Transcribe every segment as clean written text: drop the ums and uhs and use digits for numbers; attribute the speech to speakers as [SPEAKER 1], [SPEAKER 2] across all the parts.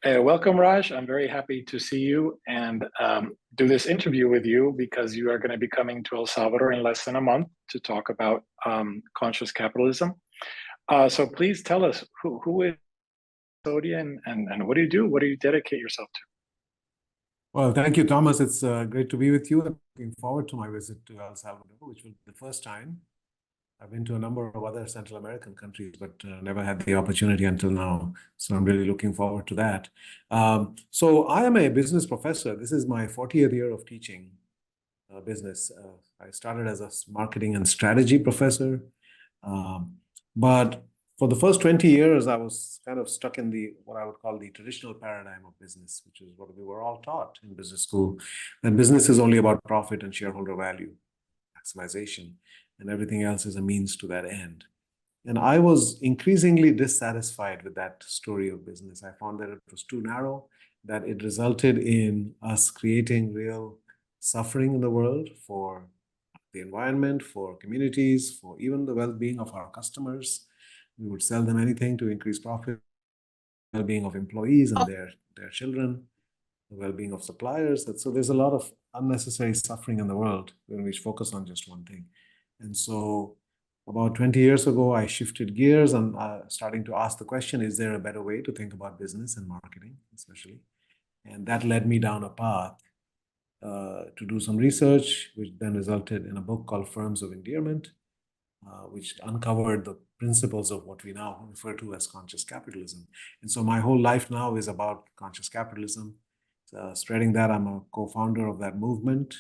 [SPEAKER 1] Welcome, Raj. I'm very happy to see you and do this interview with you because you are going to be coming to El Salvador in less than a month to talk about conscious capitalism. So please tell us who is Sisodia and what do you do? What do you dedicate yourself to?
[SPEAKER 2] Well, thank you, Thomas. It's great to be with you. I'm looking forward to my visit to El Salvador, which will be the first time. I've been to a number of other Central American countries, but never had the opportunity until now. So I'm really looking forward to that. So I am a business professor. This is my 40th year of teaching business. I started as a marketing and strategy professor, but for the first 20 years, I was kind of stuck in what I would call the traditional paradigm of business, which is what we were all taught in business school. And business is only about profit and shareholder value maximization, and everything else is a means to that end. And I was increasingly dissatisfied with that story of business. I found that it was too narrow, that it resulted in us creating real suffering in the world for the environment, for communities, for even the well-being of our customers. We would sell them anything to increase profit, well-being of employees and their children, the well-being of suppliers. So there's a lot of unnecessary suffering in the world when we focus on just one thing. And so about 20 years ago, I shifted gears and starting to ask the question, is there a better way to think about business and marketing, especially? And that led me down a path to do some research, which then resulted in a book called Firms of Endearment, which uncovered the principles of what we now refer to as conscious capitalism. And so my whole life now is about conscious capitalism. Spreading that, I'm a co-founder of that movement,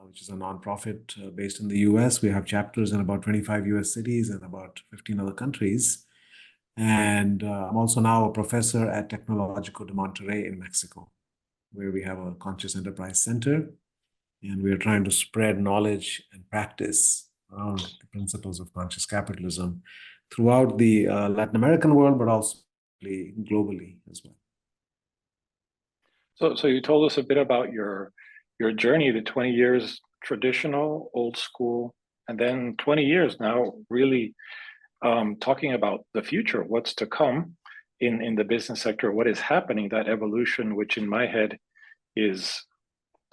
[SPEAKER 2] which is a nonprofit based in the US. We have chapters in about 25 US cities and about 15 other countries. And I'm also now a professor at Tecnológico de Monterrey in Mexico, where we have a conscious enterprise center. And we are trying to spread knowledge and practice around the principles of conscious capitalism throughout the Latin American world, but also globally as well.
[SPEAKER 1] So you told us a bit about your journey, the 20 years traditional, old school, and then 20 years now really talking about the future, what's to come in the business sector, what is happening, that evolution, which in my head is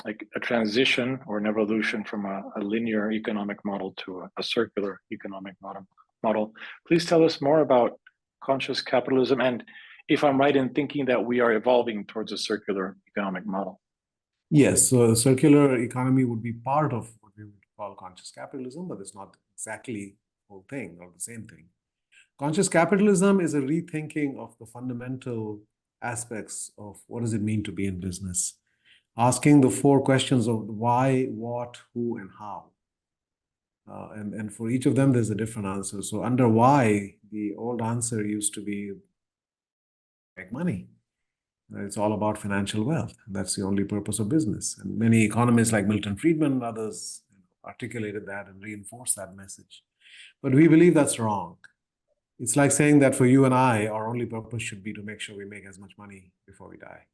[SPEAKER 1] like a transition or an evolution from a linear economic model to a circular economic model. Please tell us more about conscious capitalism, and if I'm right in thinking that we are evolving towards a circular economic model.
[SPEAKER 2] Yes, so the circular economy would be part of what we would call conscious capitalism, but it's not exactly the whole thing or the same thing. Conscious capitalism is a rethinking of the fundamental aspects of what does it mean to be in business, asking the four questions of why, what, who, and how. And for each of them, there's a different answer. So under why, the old answer used to be make money. It's all about financial wealth. That's the only purpose of business. And many economists like Milton Friedman and others articulated that and reinforced that message. But we believe that's wrong. It's like saying that for you and I, our only purpose should be to make sure we make as much money before we die.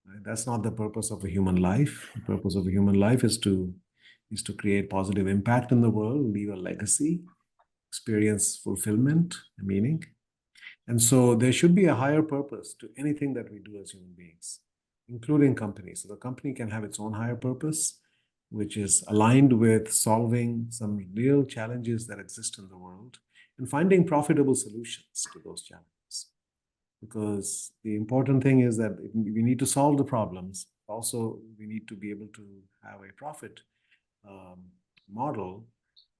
[SPEAKER 2] Right? That's not the purpose of a human life. The purpose of a human life is to create positive impact in the world, leave a legacy, experience fulfillment, meaning. And so there should be a higher purpose to anything that we do as human beings, including companies. So the company can have its own higher purpose, which is aligned with solving some real challenges that exist in the world and finding profitable solutions to those challenges. Because the important thing is that we need to solve the problems. Also, we need to be able to have a profit model,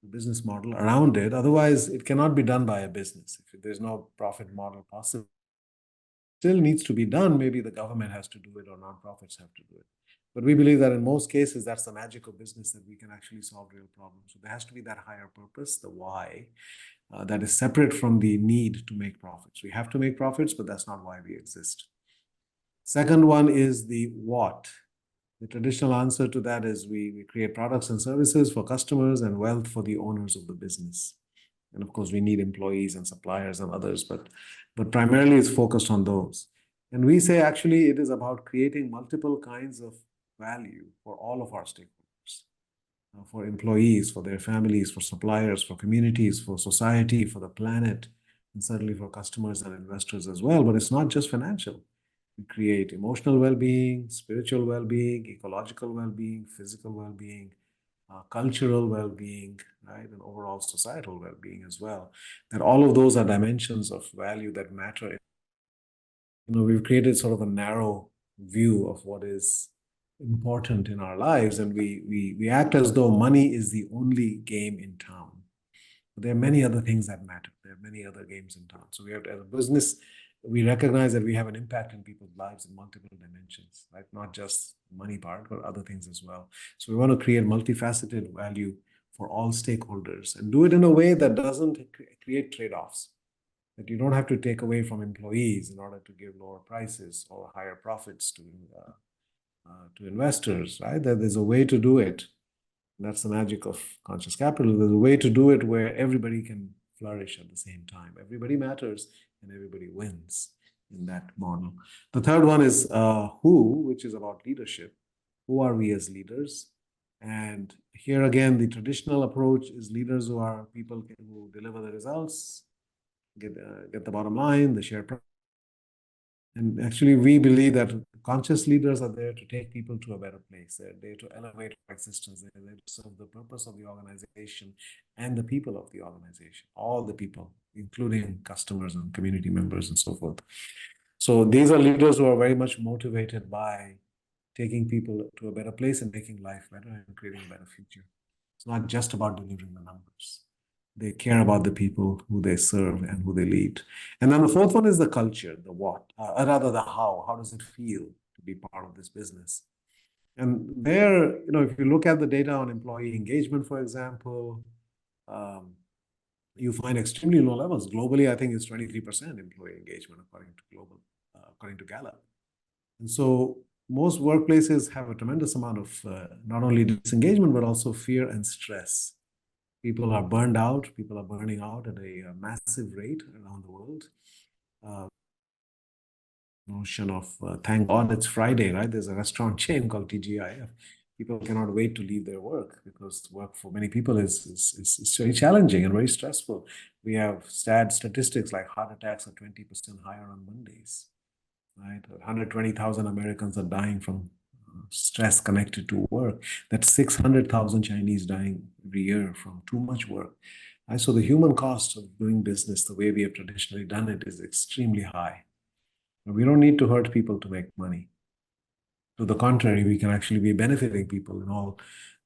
[SPEAKER 2] business model around it. Otherwise, it cannot be done by a business. If there's no profit model possible, it still needs to be done. Maybe the government has to do it or nonprofits have to do it. But we believe that in most cases, that's the magic of business, that we can actually solve real problems. So there has to be that higher purpose, the why, that is separate from the need to make profits. We have to make profits, but that's not why we exist. Second one is the what. The traditional answer to that is we create products and services for customers and wealth for the owners of the business. And of course, we need employees and suppliers and others, but primarily it's focused on those. And we say actually it is about creating multiple kinds of value for all of our stakeholders, for employees, for their families, for suppliers, for communities, for society, for the planet, and certainly for customers and investors as well. But it's not just financial. We create emotional well-being, spiritual well-being, ecological well-being, physical well-being, cultural well-being, right, and overall societal well-being as well. That all of those are dimensions of value that matter. We've created sort of a narrow view of what is important in our lives, and we act as though money is the only game in town. But there are many other things that matter. There are many other games in town. So we have to, as a business, we recognize that we have an impact in people's lives in multiple dimensions, right? Not just money part, but other things as well. So we want to create multifaceted value for all stakeholders and do it in a way that doesn't create trade-offs. That you don't have to take away from employees in order to give lower prices or higher profits to investors, right? That there's a way to do it. And that's the magic of conscious capital. There's a way to do it where everybody can flourish at the same time. Everybody matters and everybody wins in that model. The third one is who, which is about leadership. Who are we as leaders? And here again, the traditional approach is leaders who are people who deliver the results, get the bottom line, the share price. And actually, we believe that conscious leaders are there to take people to a better place. They're there to elevate our existence. They're there to serve the purpose of the organization and the people of the organization, all the people, including customers and community members and so forth. So these are leaders who are very much motivated by taking people to a better place and making life better and creating a better future. It's not just about delivering the numbers. They care about the people who they serve and who they lead. And then the fourth one is the culture, the what, rather the how. How does it feel to be part of this business? And there, if you look at the data on employee engagement, for example, you find extremely low levels. Globally, I think it's 23% employee engagement according to Gallup. And so most workplaces have a tremendous amount of not only disengagement, but also fear and stress. People are burned out. People are burning out at a massive rate around the world. Notion of thank God it's Friday, right? There's a restaurant chain called TGIF. People cannot wait to leave their work because work for many people is very challenging and very stressful. We have sad statistics like heart attacks are 20% higher on Mondays, right? 120,000 Americans are dying from stress connected to work. That's 600,000 Chinese dying every year from too much work. Right? So the human cost of doing business the way we have traditionally done it is extremely high. And we don't need to hurt people to make money. To the contrary, we can actually be benefiting people in all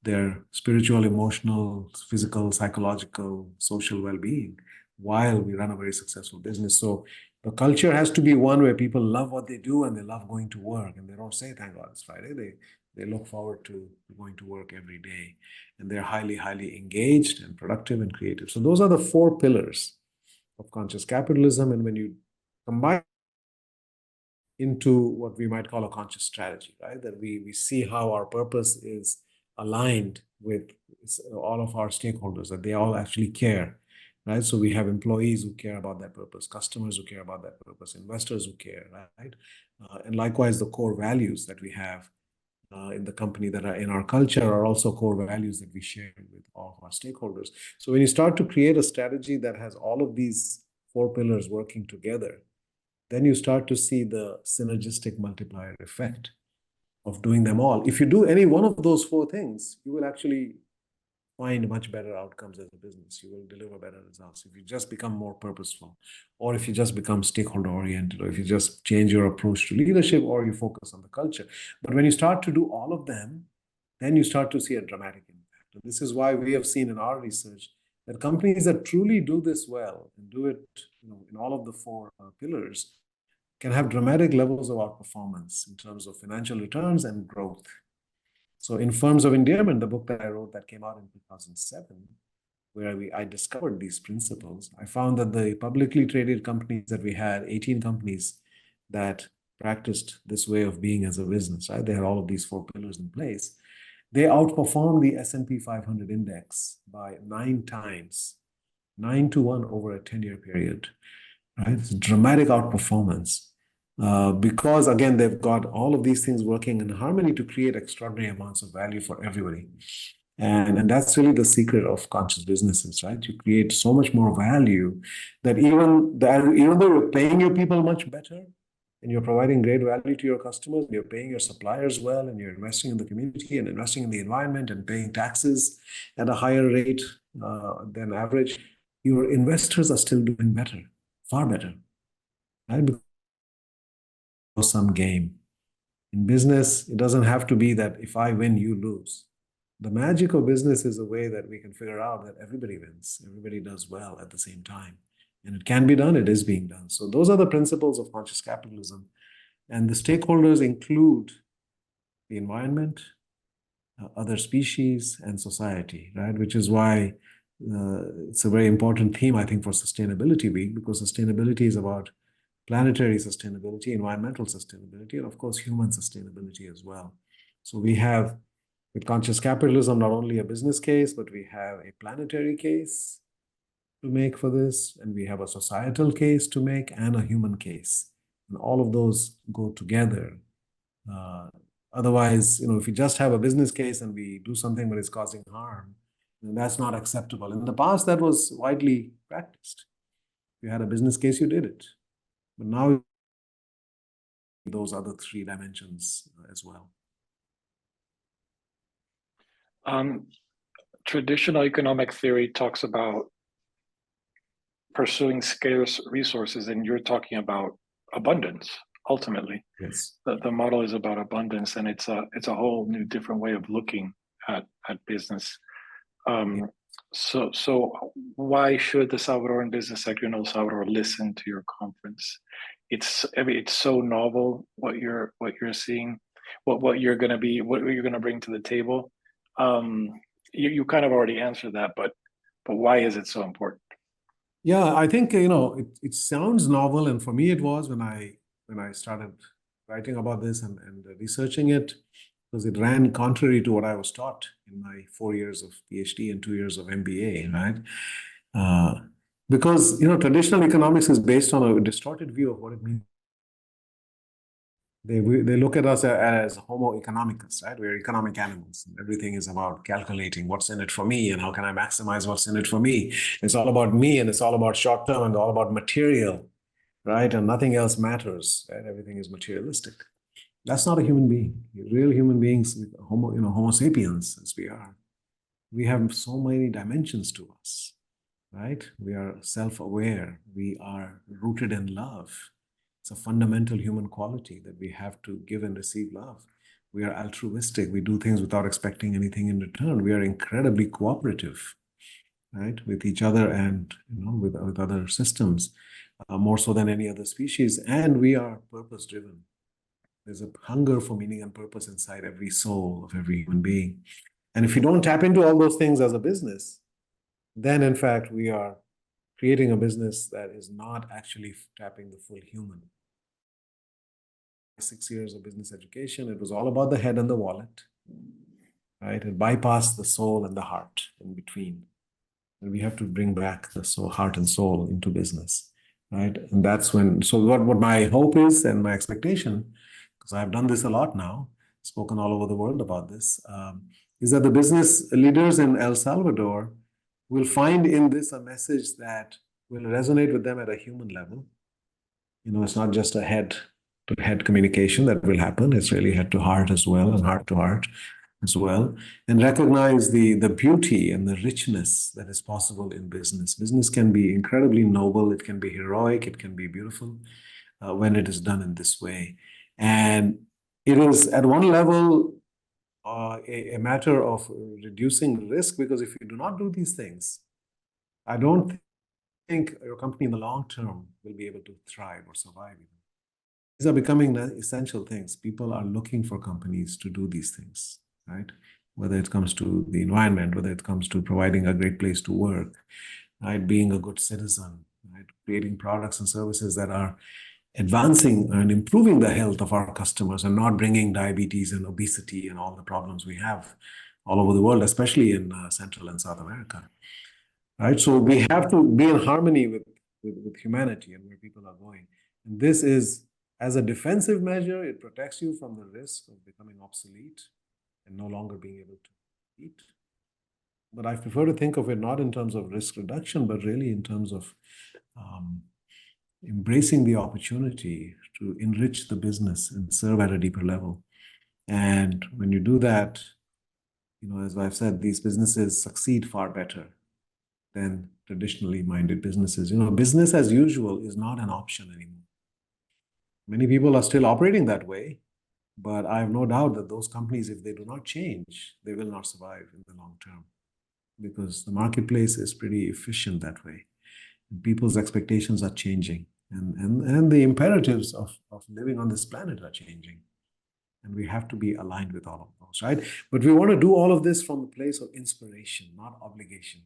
[SPEAKER 2] their spiritual, emotional, physical, psychological, social well-being while we run a very successful business. So the culture has to be one where people love what they do and they love going to work. And they don't say, thank God it's Friday. They look forward to going to work every day. And they're highly, highly engaged and productive and creative. So those are the four pillars of conscious capitalism. And when you combine into what we might call a conscious strategy, right? That we see how our purpose is aligned with all of our stakeholders, that they all actually care, right? So we have employees who care about that purpose, customers who care about that purpose, investors who care, right? And likewise, the core values that we have in the company that are in our culture are also core values that we share with all of our stakeholders. So when you start to create a strategy that has all of these four pillars working together, then you start to see the synergistic multiplier effect of doing them all. If you do any one of those four things, you will actually find much better outcomes as a business. You will deliver better results. If you just become more purposeful, or if you just become stakeholder oriented, or if you just change your approach to leadership, or you focus on the culture. But when you start to do all of them, then you start to see a dramatic impact. And this is why we have seen in our research that companies that truly do this well and do it in all of the four pillars can have dramatic levels of outperformance in terms of financial returns and growth. So in Firms of Endearment, the book that I wrote that came out in 2007, where I discovered these principles, I found that the publicly traded companies that we had, 18 companies that practiced this way of being as a business, right? They had all of these four pillars in place. They outperformed the S&P 500 index by 9 times, 9-1 over a 10-year period, right? It's a dramatic outperformance. Because again, they've got all of these things working in harmony to create extraordinary amounts of value for everybody. And that's really the secret of conscious businesses, right? You create so much more value that even though you're paying your people much better, and you're providing great value to your customers, and you're paying your suppliers well, and you're investing in the community and investing in the environment and paying taxes at a higher rate than average, your investors are still doing better, far better, right? Because some game. In business, it doesn't have to be that if I win, you lose. The magic of business is a way that we can figure out that everybody wins, everybody does well at the same time. And it can be done, it is being done. So those are the principles of conscious capitalism. And the stakeholders include the environment, other species, and society, right? Which is why it's a very important theme, I think, for Sustainability Week, because sustainability is about planetary sustainability, environmental sustainability, and of course, human sustainability as well. So we have, with conscious capitalism, not only a business case, but we have a planetary case to make for this, and we have a societal case to make, and a human case. And all of those go together. Otherwise, if you just have a business case and we do something but it's causing harm, then that's not acceptable. In the past, that was widely practiced. If you had a business case, you did it. But now, those other three dimensions as well.
[SPEAKER 1] Traditional economic theory talks about pursuing scarce resources, and you're talking about abundance. Ultimately,
[SPEAKER 2] yes,
[SPEAKER 1] the model is about abundance, and it's a whole new different way of looking at business. So why should the Salvadoran business sector in El Salvador listen to your conference? It's so novel what you're seeing, what you're going to bring to the table. You kind of already answered that, but why is it so important?
[SPEAKER 2] Yeah, I think it sounds novel, and for me it was when I started writing about this and researching it, because it ran contrary to what I was taught in my 4 years of PhD and 2 years of MBA, right? Because traditional economics is based on a distorted view of what it means. They look at us as Homo economicus, right? We're economic animals. Everything is about calculating what's in it for me and how can I maximize what's in it for me. It's all about me, and it's all about short term and all about material, right? And nothing else matters, right? Everything is materialistic. That's not a human being. Real human beings, Homo sapiens, as we are, we have so many dimensions to us, right? We are self-aware. We are rooted in love. It's a fundamental human quality that we have to give and receive love. We are altruistic. We do things without expecting anything in return. We are incredibly cooperative, right, with each other and with other systems, more so than any other species. And we are purpose-driven. There's a hunger for meaning and purpose inside every soul of every human being. And if you don't tap into all those things as a business, then in fact, we are creating a business that is not actually tapping the full human. 6 years of business education, it was all about the head and the wallet, right? It bypassed the soul and the heart in between. And we have to bring back the soul, heart and soul into business, right? And that's when, so what my hope is and my expectation, because I've done this a lot now, spoken all over the world about this, is that the business leaders in El Salvador will find in this a message that will resonate with them at a human level. It's not just a head-to-head communication that will happen. It's really head to heart as well, and heart to heart as well, and recognize the beauty and the richness that is possible in business. Business can be incredibly noble. It can be heroic. It can be beautiful when it is done in this way. And it is at one level a matter of reducing risk, because if you do not do these things, I don't think your company in the long term will be able to thrive or survive. These are becoming essential things. People are looking for companies to do these things, right? Whether it comes to the environment, whether it comes to providing a great place to work, right? Being a good citizen, right? Creating products and services that are advancing and improving the health of our customers and not bringing diabetes and obesity and all the problems we have all over the world, especially in Central and South America, right? So we have to be in harmony with humanity and where people are going. And this is, as a defensive measure, it protects you from the risk of becoming obsolete and no longer being able to eat. But I prefer to think of it not in terms of risk reduction, but really in terms of embracing the opportunity to enrich the business and serve at a deeper level. And when you do that, as I've said, these businesses succeed far better than traditionally minded businesses. Business as usual is not an option anymore. Many people are still operating that way, but I have no doubt that those companies, if they do not change, they will not survive in the long term, because the marketplace is pretty efficient that way. And people's expectations are changing, and the imperatives of living on this planet are changing. And we have to be aligned with all of those, right? But we want to do all of this from a place of inspiration, not obligation.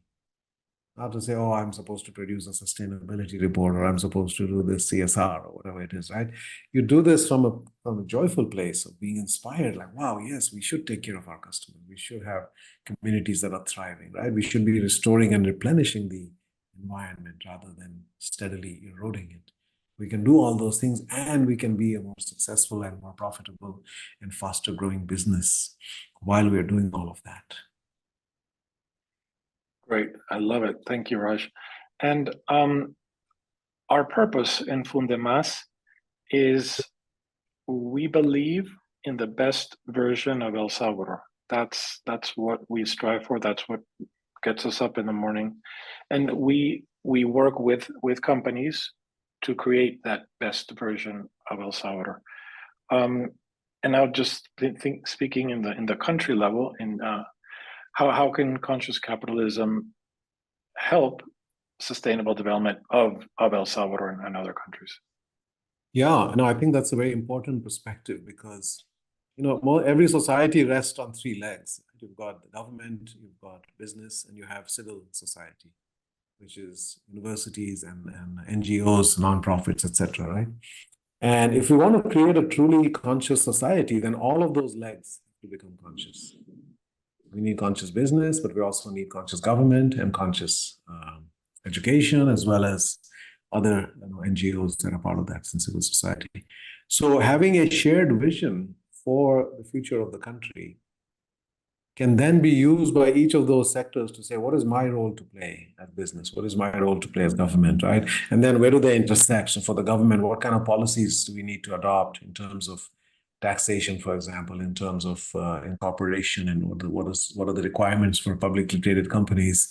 [SPEAKER 2] Not to say, oh, I'm supposed to produce a sustainability report, or I'm supposed to do this CSR, or whatever it is, right? You do this from a joyful place of being inspired, like, wow, yes, we should take care of our customers. We should have communities that are thriving, right? We should be restoring and replenishing the environment rather than steadily eroding it. We can do all those things, and we can be a more successful and more profitable and faster growing business while we're doing all of that.
[SPEAKER 1] Great. I love it. Thank you, Raj. And our purpose in Fundemas is, we believe in the best version of El Salvador. That's what we strive for. That's what gets us up in the morning. And we work with companies to create that best version of El Salvador. And now, just speaking in the country level, in how can conscious capitalism help sustainable development of El Salvador and other countries?
[SPEAKER 2] Yeah, no, I think that's a very important perspective, because every society rests on three legs. You've got the government, you've got business, and you have civil society, which is universities and NGOs, nonprofits, etc., right? And if we want to create a truly conscious society, then all of those legs have to become conscious. We need conscious business, but we also need conscious government and conscious education, as well as other NGOs that are part of that in civil society. So having a shared vision for the future of the country can then be used by each of those sectors to say, what is my role to play as business? What is my role to play as government, right? And then where do they intersect? So for the government, what kind of policies do we need to adopt in terms of taxation, for example, in terms of incorporation, and what are the requirements for publicly traded companies,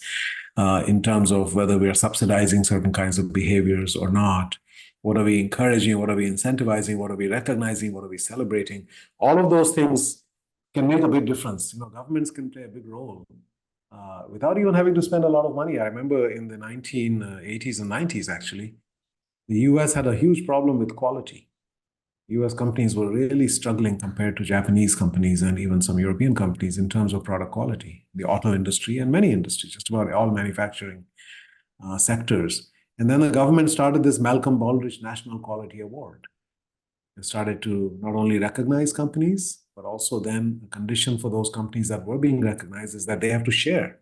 [SPEAKER 2] in terms of whether we are subsidizing certain kinds of behaviors or not? What are we encouraging? What are we incentivizing? What are we recognizing? What are we celebrating? All of those things can make a big difference. Governments can play a big role without even having to spend a lot of money. I remember in the 1980s and 90s, actually, the US had a huge problem with quality. US companies were really struggling compared to Japanese companies and even some European companies in terms of product quality, the auto industry and many industries, just about all manufacturing sectors. And then the government started this Malcolm Baldrige National Quality Award. It started to not only recognize companies, but also then a condition for those companies that were being recognized is that they have to share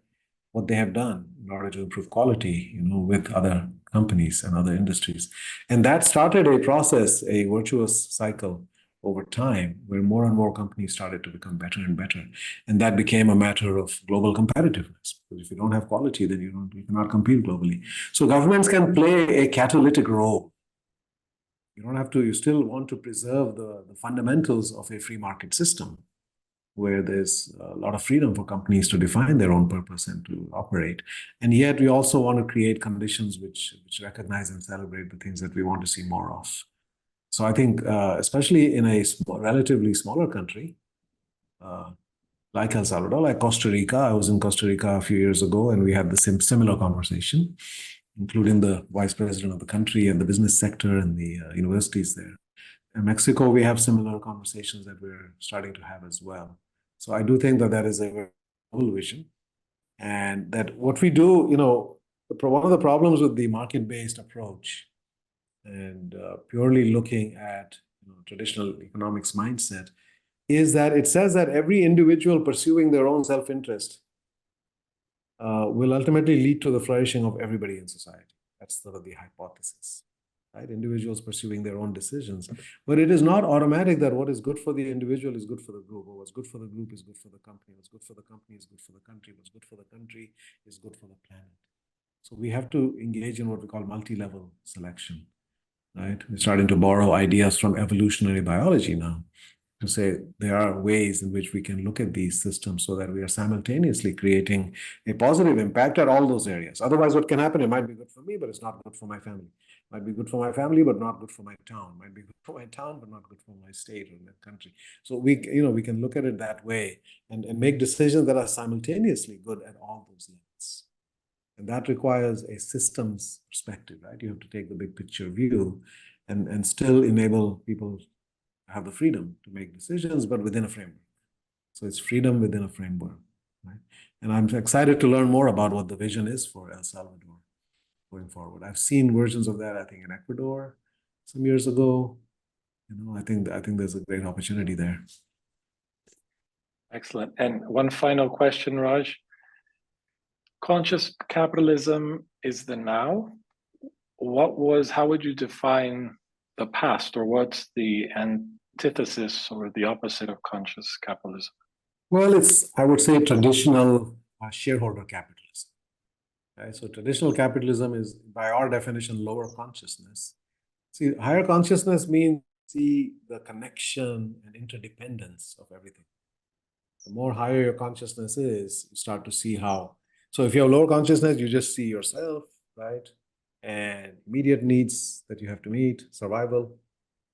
[SPEAKER 2] what they have done in order to improve quality, with other companies and other industries. And that started a process, a virtuous cycle over time, where more and more companies started to become better and better. And that became a matter of global competitiveness. Because if you don't have quality, then you cannot compete globally. So governments can play a catalytic role. You still want to preserve the fundamentals of a free market system, where there's a lot of freedom for companies to define their own purpose and to operate. And yet we also want to create conditions which recognize and celebrate the things that we want to see more of. So I think, especially in a relatively smaller country, like El Salvador, like Costa Rica. I was in Costa Rica a few years ago, and we had the similar conversation, including the vice president of the country and the business sector and the universities there. In Mexico, we have similar conversations that we're starting to have as well. So I do think that is a very novel vision, and that what we do, one of the problems with the market-based approach and purely looking at traditional economics mindset is that it says that every individual pursuing their own self-interest will ultimately lead to the flourishing of everybody in society. That's sort of the hypothesis. Right? Individuals pursuing their own decisions. But it is not automatic that what is good for the individual is good for the group, or what's good for the group is good for the company, what's good for the company is good for the country, what's good for the country is good for the planet. So we have to engage in what we call multi-level selection. right? We're starting to borrow ideas from evolutionary biology now to say there are ways in which we can look at these systems so that we are simultaneously creating a positive impact at all those areas. Otherwise, what can happen? It might be good for me, but it's not good for my family. It might be good for my family, but not good for my town. It might be good for my town, but not good for my state or my country. So we can look at it that way and make decisions that are simultaneously good at all those levels. And that requires a systems perspective, right? You have to take the big picture view and still enable people have the freedom to make decisions, but within a framework. So it's freedom within a framework, right? And I'm excited to learn more about what the vision is for El Salvador going forward. I've seen versions of that, I think, in Ecuador some years ago. I think there's a great opportunity there.
[SPEAKER 1] Excellent. And one final question, Raj. Conscious capitalism is the now. How would you define the past, or what's the antithesis or the opposite of conscious capitalism?
[SPEAKER 2] Well, I would say, traditional shareholder capitalism. Right? So traditional capitalism is, by our definition, lower consciousness. See, higher consciousness means see the connection and interdependence of everything. The more higher your consciousness is, you start to see how. So if you have lower consciousness, you just see yourself, right? And immediate needs that you have to meet, survival.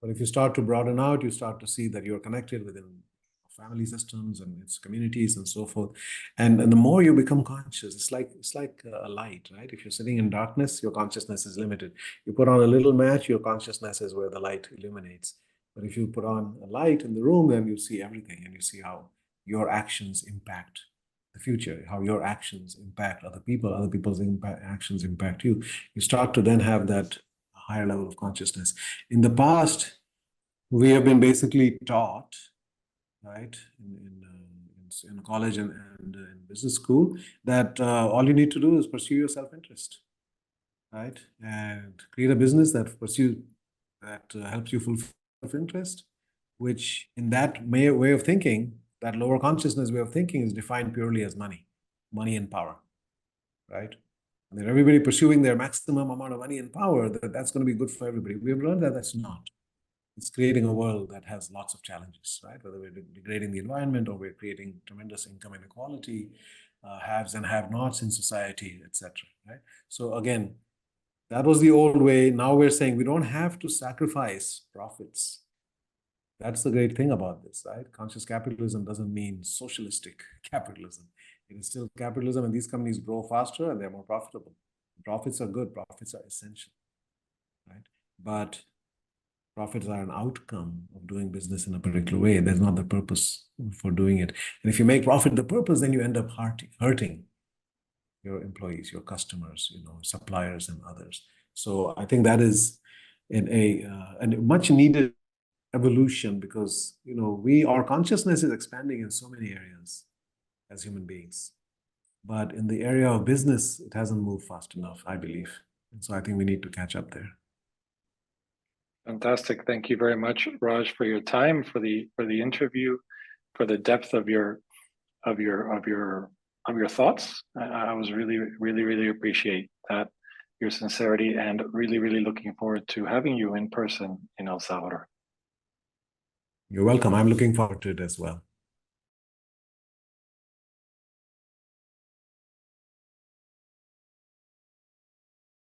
[SPEAKER 2] But if you start to broaden out, you start to see that you're connected within family systems and its communities and so forth. And the more you become conscious, it's like a light, right? If you're sitting in darkness, your consciousness is limited. You put on a little match, your consciousness is where the light illuminates. But if you put on a light in the room, then you see everything, and you see how your actions impact the future, how your actions impact other people, other people's actions impact you. You start to then have that higher level of consciousness. In the past, we have been basically taught, right, in college and in business school, that all you need to do is pursue your self-interest, right, and create a business that helps you fulfill self-interest, which in that way of thinking, that lower consciousness way of thinking, is defined purely as money and power, right? And then everybody pursuing their maximum amount of money and power, that's going to be good for everybody. We have learned that that's not. It's creating a world that has lots of challenges, right? Whether we're degrading the environment or we're creating tremendous income inequality, haves and have-nots in society, etc. Right? So again, that was the old way. Now we're saying we don't have to sacrifice profits. That's the great thing about this, right? Conscious capitalism doesn't mean socialistic capitalism. It is still capitalism, and these companies grow faster and they're more profitable. Profits are good. Profits are essential, right? But profits are an outcome of doing business in a particular way. That's not the purpose for doing it. And if you make profit the purpose, then you end up hurting your employees, your customers, suppliers and others. So I think that is a much needed evolution, because our consciousness is expanding in so many areas as human beings. But in the area of business, it hasn't moved fast enough, I believe. And so I think we need to catch up there.
[SPEAKER 1] Fantastic. Thank you very much, Raj, for your time, for the interview, for the depth of your thoughts. I was really appreciate that, your sincerity, and really looking forward to having you in person in El Salvador.
[SPEAKER 2] You're welcome. I'm looking forward to it as well.